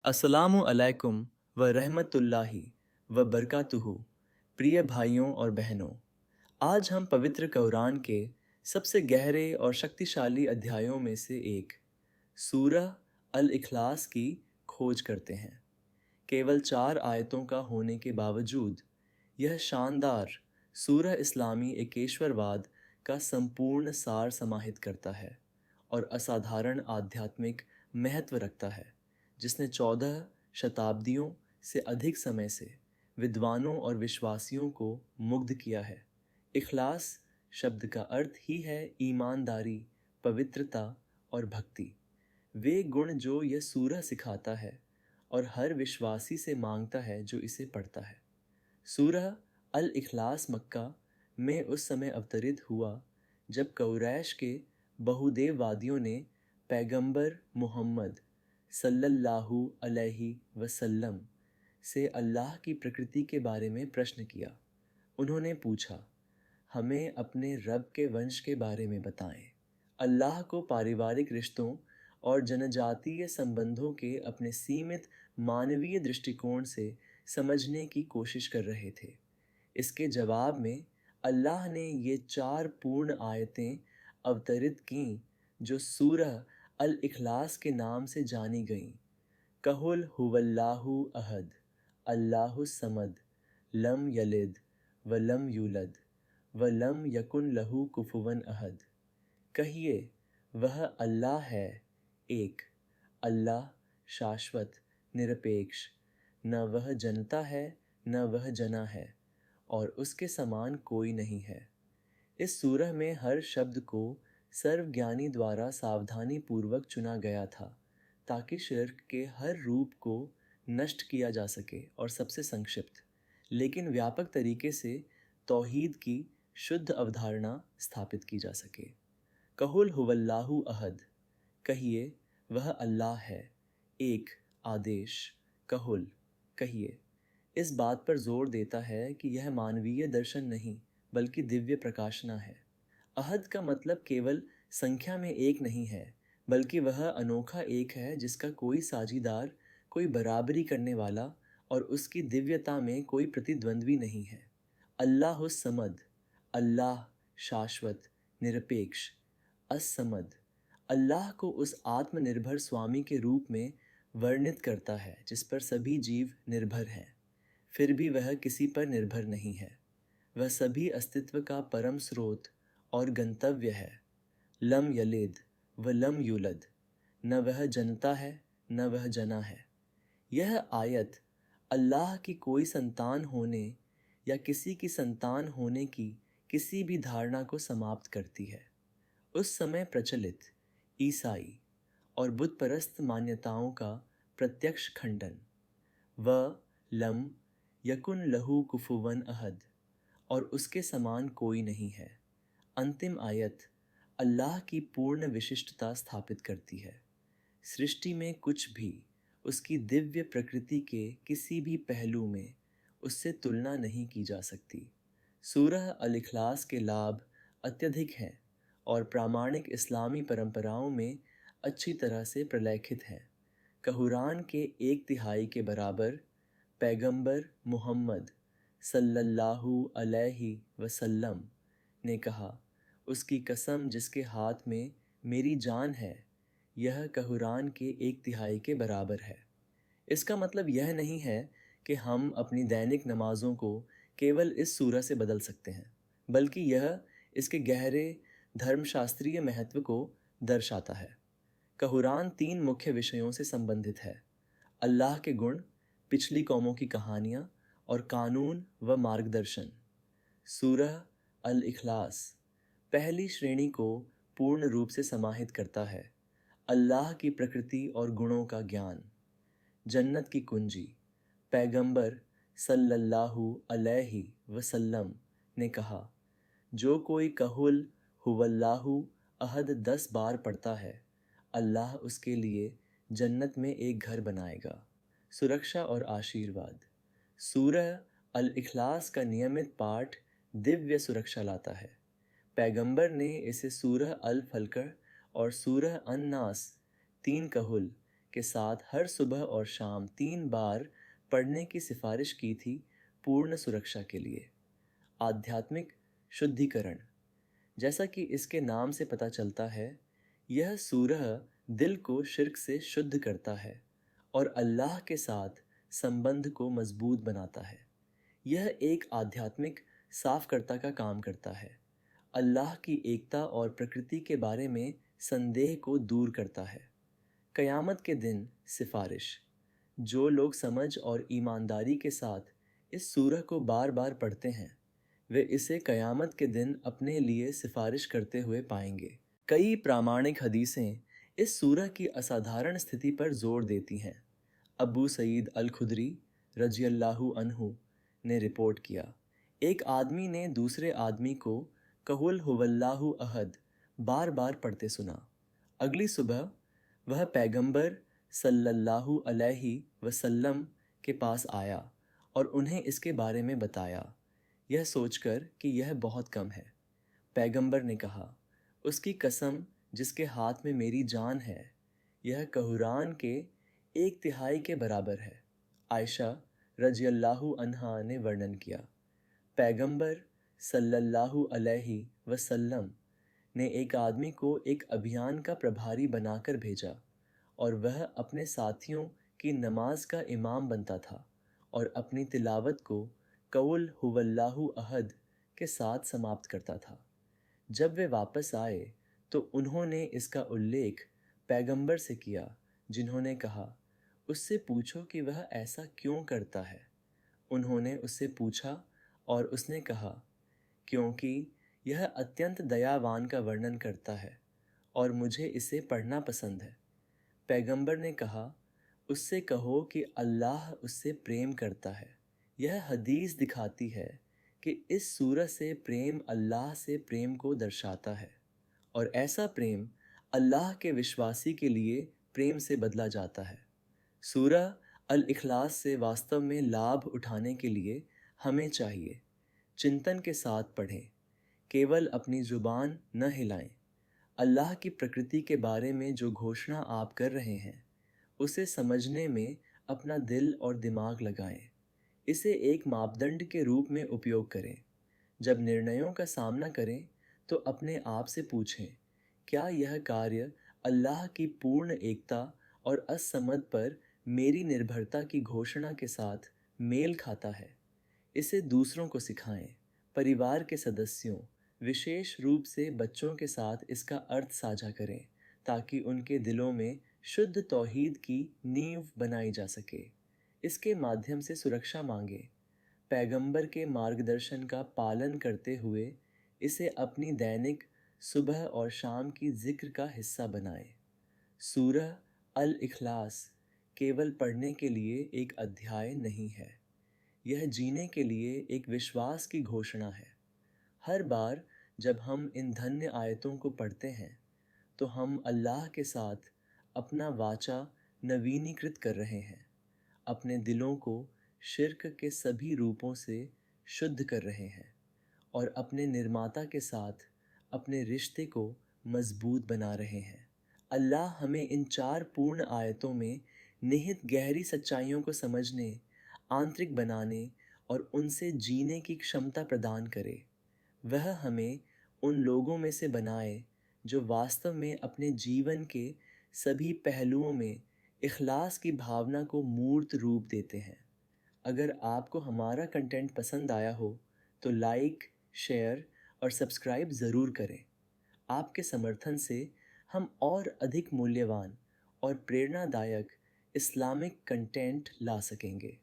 अस्सलामु अलैकुम व रहमतुल्लाहि व बरकातुहू। प्रिय भाइयों और बहनों, आज हम पवित्र कुरान के सबसे गहरे और शक्तिशाली अध्यायों में से एक सूरह अल इखलास की खोज करते हैं। केवल 4 आयतों का होने के बावजूद यह शानदार सूरह इस्लामी एकेश्वरवाद का संपूर्ण सार समाहित करता है और असाधारण आध्यात्मिक महत्व रखता है, जिसने 14 शताब्दियों से अधिक समय से विद्वानों और विश्वासियों को मुग्ध किया है। इखलास शब्द का अर्थ ही है ईमानदारी, पवित्रता और भक्ति। वे गुण जो यह सूरह सिखाता है और हर विश्वासी से मांगता है जो इसे पढ़ता है। सूरह अल इखलास मक्का में उस समय अवतरित हुआ जब कुरैश के बहुदेववादियों ने पैगंबर मुहम्मद सल्लल्लाहु अलैहि वसल्लम से अल्लाह की प्रकृति के बारे में प्रश्न किया। उन्होंने पूछा, हमें अपने रब के वंश के बारे में बताएं। अल्लाह को पारिवारिक रिश्तों और जनजातीय संबंधों के अपने सीमित मानवीय दृष्टिकोण से समझने की कोशिश कर रहे थे। इसके जवाब में अल्लाह ने ये 4 पूर्ण आयतें अवतरित कीं जो सूरह अल इखलास के नाम से जानी गईं। कुल हुवल्लाहु अहद, अल्लाहुस समद, लम यलिद व लम यूलद व लम यकुन लहू कुफुवन अहद। कहिए, वह अल्लाह है एक, अल्लाह शाश्वत निरपेक्ष, न वह जनता है न वह जना है और उसके समान कोई नहीं है। इस सूरह में हर शब्द को सर्वज्ञानी द्वारा सावधानी पूर्वक चुना गया था ताकि शिर्क के हर रूप को नष्ट किया जा सके और सबसे संक्षिप्त लेकिन व्यापक तरीके से तौहीद की शुद्ध अवधारणा स्थापित की जा सके। कुल हुवल्लाहु अहद, कहिए वह अल्लाह है एक, आदेश कुल, कहिए, इस बात पर जोर देता है कि यह मानवीय दर्शन नहीं बल्कि दिव्य प्रकाशना है। अहद का मतलब केवल संख्या में एक नहीं है बल्कि वह अनोखा एक है जिसका कोई साझीदार, कोई बराबरी करने वाला और उसकी दिव्यता में कोई प्रतिद्वंद्वी नहीं है। अल्लाहुस समद, अल्लाह शाश्वत निरपेक्ष। असमद अल्लाह को उस आत्मनिर्भर स्वामी के रूप में वर्णित करता है जिस पर सभी जीव निर्भर हैं, फिर भी वह किसी पर निर्भर नहीं है। वह सभी अस्तित्व का परम स्रोत और गंतव्य है। लम यलिद व लम यूलद, न वह जनता है न वह जना है। यह आयत अल्लाह की कोई संतान होने या किसी की संतान होने की किसी भी धारणा को समाप्त करती है। उस समय प्रचलित ईसाई और बुतपरस्त मान्यताओं का प्रत्यक्ष खंडन। व लम यकुन लहू कुफुवन अहद, और उसके समान कोई नहीं है। अंतिम आयत अल्लाह की पूर्ण विशिष्टता स्थापित करती है। सृष्टि में कुछ भी उसकी दिव्य प्रकृति के किसी भी पहलू में उससे तुलना नहीं की जा सकती। सूरह अल इखलास के लाभ अत्यधिक हैं और प्रामाणिक इस्लामी परंपराओं में अच्छी तरह से प्रलेखित हैं। कुरान के 1/3 के बराबर पैगंबर मुहम्मद सल्लल्लाहु अलैहि वसल्लम ने कहा, उसकी कसम जिसके हाथ में मेरी जान है, यह कुरान के 1/3 के बराबर है। इसका मतलब यह नहीं है कि हम अपनी दैनिक नमाजों को केवल इस सूरह से बदल सकते हैं, बल्कि यह इसके गहरे धर्मशास्त्रीय महत्व को दर्शाता है। कुरान 3 मुख्य विषयों से संबंधित है: अल्लाह के गुण, पिछली कौमों की कहानियाँ और कानून व मार्गदर्शन। सूरह अल इखलास पहली श्रेणी को पूर्ण रूप से समाहित करता है। अल्लाह की प्रकृति और गुणों का ज्ञान। जन्नत की कुंजी। पैगंबर सल्लल्लाहु अलैहि वसल्लम ने कहा, जो कोई कुल हुवल्लाहु अहद 10 बार पढ़ता है, अल्लाह उसके लिए जन्नत में एक घर बनाएगा। सुरक्षा और आशीर्वाद। सूरह अल इखलास का नियमित पाठ दिव्य सुरक्षा लाता है। पैगंबर ने इसे सूरह अल फलक और सूरह अन नास 3 कुल के साथ हर सुबह और शाम 3 बार पढ़ने की सिफारिश की थी पूर्ण सुरक्षा के लिए। आध्यात्मिक शुद्धिकरण। जैसा कि इसके नाम से पता चलता है, यह सूरह दिल को शिर्क से शुद्ध करता है और अल्लाह के साथ संबंध को मजबूत बनाता है। यह एक आध्यात्मिक साफकर्ता का काम करता है। अल्लाह की एकता और प्रकृति के बारे में संदेह को दूर करता है। क़यामत के दिन सिफारिश। जो लोग समझ और ईमानदारी के साथ इस सूरह को बार बार पढ़ते हैं, वे इसे क़यामत के दिन अपने लिए सिफारिश करते हुए पाएंगे। कई प्रामाणिक हदीसें इस सूरह की असाधारण स्थिति पर जोर देती हैं। अबू सईद अल खुदरी रज़ियल्लाहु अन्हु ने रिपोर्ट किया, एक आदमी ने दूसरे आदमी को कुल हुवल्लाहु अहद बार बार पढ़ते सुना। अगली सुबह वह पैगंबर सल्लल्लाहु अलैहि वसल्लम के पास आया और उन्हें इसके बारे में बताया, यह सोचकर कि यह बहुत कम है। पैगंबर ने कहा, उसकी कसम जिसके हाथ में मेरी जान है, यह कुरान के 1/3 के बराबर है। आयशा रज़ियल्लाहु अन्हा ने वर्णन किया, पैगंबर सल्लल्लाहु अलैहि वसल्लम ने एक आदमी को एक अभियान का प्रभारी बनाकर भेजा और वह अपने साथियों की नमाज का इमाम बनता था और अपनी तिलावत को कुल हुवल्लाहु अहद के साथ समाप्त करता था। जब वे वापस आए तो उन्होंने इसका उल्लेख पैगंबर से किया, जिन्होंने कहा, उससे पूछो कि वह ऐसा क्यों करता है। उन्होंने उससे पूछा और उसने कहा, क्योंकि यह अत्यंत दयावान का वर्णन करता है और मुझे इसे पढ़ना पसंद है। पैगंबर ने कहा, उससे कहो कि अल्लाह उससे प्रेम करता है। यह हदीस दिखाती है कि इस सूरह से प्रेम अल्लाह से प्रेम को दर्शाता है और ऐसा प्रेम अल्लाह के विश्वासी के लिए प्रेम से बदला जाता है। सूरह अल इखलास से वास्तव में लाभ उठाने के लिए हमें चाहिए चिंतन के साथ पढ़ें, केवल अपनी ज़ुबान न हिलाएं। अल्लाह की प्रकृति के बारे में जो घोषणा आप कर रहे हैं, उसे समझने में अपना दिल और दिमाग लगाएं। इसे एक मापदंड के रूप में उपयोग करें। जब निर्णयों का सामना करें तो अपने आप से पूछें, क्या यह कार्य अल्लाह की पूर्ण एकता और असमद पर मेरी निर्भरता की घोषणा के साथ मेल खाता है। इसे दूसरों को सिखाएं। परिवार के सदस्यों, विशेष रूप से बच्चों के साथ इसका अर्थ साझा करें ताकि उनके दिलों में शुद्ध तौहीद की नींव बनाई जा सके। इसके माध्यम से सुरक्षा मांगे। पैगंबर के मार्गदर्शन का पालन करते हुए इसे अपनी दैनिक सुबह और शाम की जिक्र का हिस्सा बनाएं। सूरह अल इखलास केवल पढ़ने के लिए एक अध्याय नहीं है, यह जीने के लिए एक विश्वास की घोषणा है। हर बार जब हम इन धन्य आयतों को पढ़ते हैं तो हम अल्लाह के साथ अपना वाचा नवीनीकृत कर रहे हैं, अपने दिलों को शिर्क के सभी रूपों से शुद्ध कर रहे हैं और अपने निर्माता के साथ अपने रिश्ते को मजबूत बना रहे हैं। अल्लाह हमें इन 4 पूर्ण आयतों में निहित गहरी सच्चाइयों को समझने, आंतरिक बनाने और उनसे जीने की क्षमता प्रदान करे। वह हमें उन लोगों में से बनाए जो वास्तव में अपने जीवन के सभी पहलुओं में इखलास की भावना को मूर्त रूप देते हैं। अगर आपको हमारा कंटेंट पसंद आया हो तो लाइक, शेयर और सब्सक्राइब ज़रूर करें। आपके समर्थन से हम और अधिक मूल्यवान और प्रेरणादायक इस्लामिक कंटेंट ला सकेंगे।